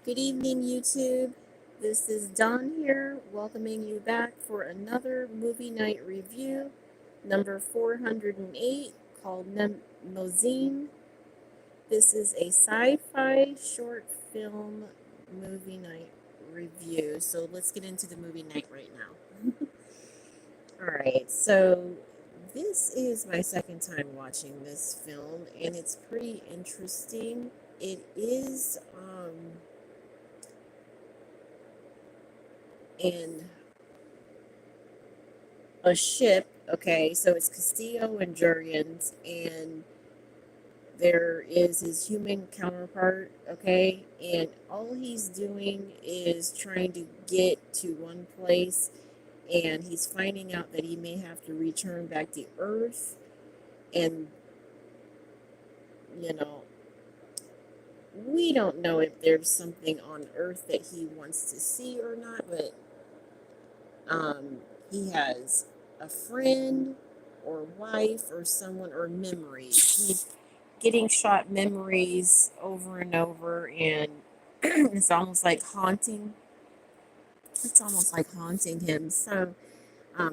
Good evening, YouTube. This is Dawn here, welcoming you back for another movie night review, number 408, called Mnemosyne. This is a sci fi short film movie night review. So let's get into the movie night right now. All right, so this is my second time watching this film, and it's pretty interesting. It is in a ship. Okay, so it's Castillo and Jurgens, and there is his human counterpart. Okay, and all he's doing is trying to get to one place, and he's finding out that he may have to return back to Earth, and you know, we don't know if there's something on Earth that he wants to see or not, but um, he has a friend or wife or someone or memories. He's getting shot memories over and over, and it's almost like haunting. It's almost like haunting him. So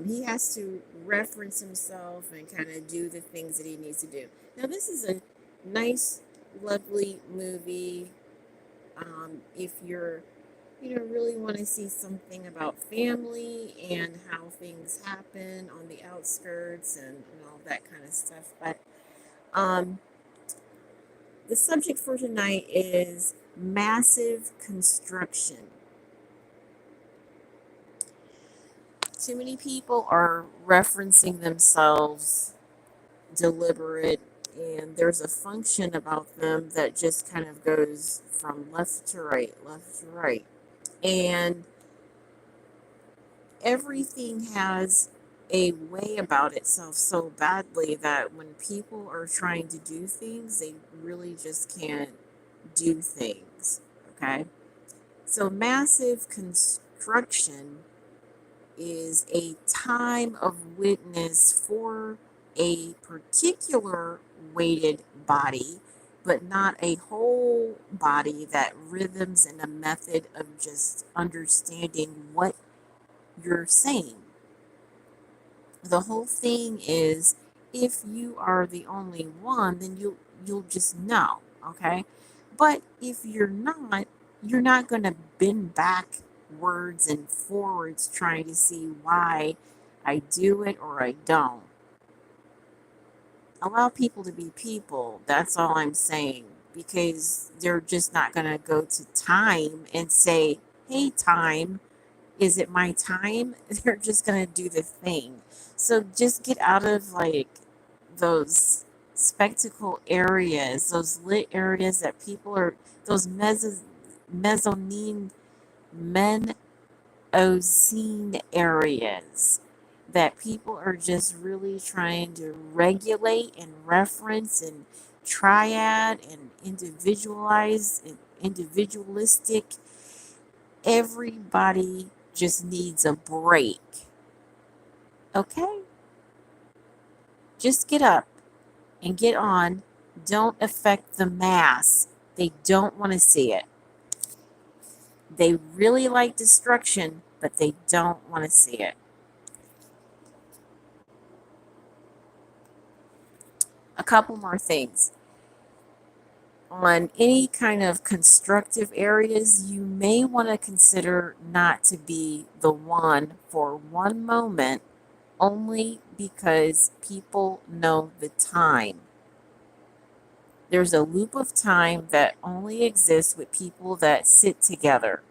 he has to reference himself and kind of do the things that he needs to do. Now, this is a nice, lovely movie. If you're really want to see something about family and how things happen on the outskirts and all that kind of stuff. But um, the subject for tonight is massive construction. Too many people are referencing themselves deliberate, and there's a function about them that just kind of goes from left to right, left to right. And everything has a way about itself so badly that when people are trying to do things, they really just can't do things. Okay? So, massive construction is a time of witness for a particular weighted body, but not a whole body that rhythms in a method of just understanding what you're saying. The whole thing is, if you are the only one, then you'll just know, okay? But if you're not going to bend backwards and forwards trying to see why I do it or I don't. Allow people to be people. That's all I'm saying, because they're just not going to go to time and say, "Hey, time, is it my time?" They're just gonna do the thing. So just get out of like those spectacle areas, those lit areas that people are, those mezzanine, menocene areas that people are just really trying to regulate and reference and triad and individualize and individualistic. Everybody just needs a break. Okay? Just get up and get on. Don't affect the mass. They don't want to see it. They really like destruction, but they don't want to see it. A couple more things. On any kind of constructive areas, you may want to consider not to be the one for one moment, only because people know the time. There's a loop of time that only exists with people that sit together.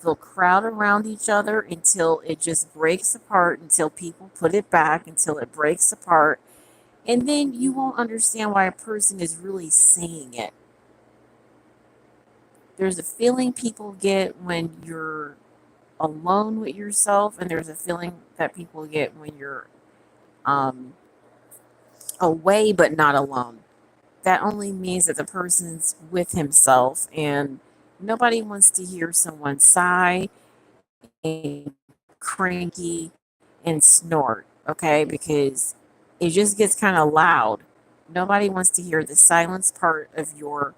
They'll crowd around each other until it just breaks apart, until people put it back, until it breaks apart. And then you won't understand why a person is really saying it. There's a feeling people get when you're alone with yourself, and there's a feeling that people get when you're um, away but not alone. That only means that the person's with himself, and nobody wants to hear someone sigh and cranky and snort, okay? Because it just gets kind of loud. Nobody wants to hear the silence part of your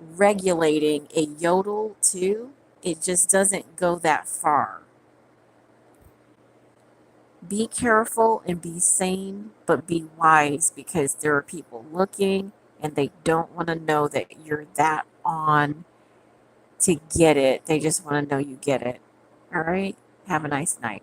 regulating a yodel too. It just doesn't go that far. Be careful and be sane, but be wise, because there are people looking and they don't want to know that you're that on to get it. They just want to know you get it. All right? Have a nice night.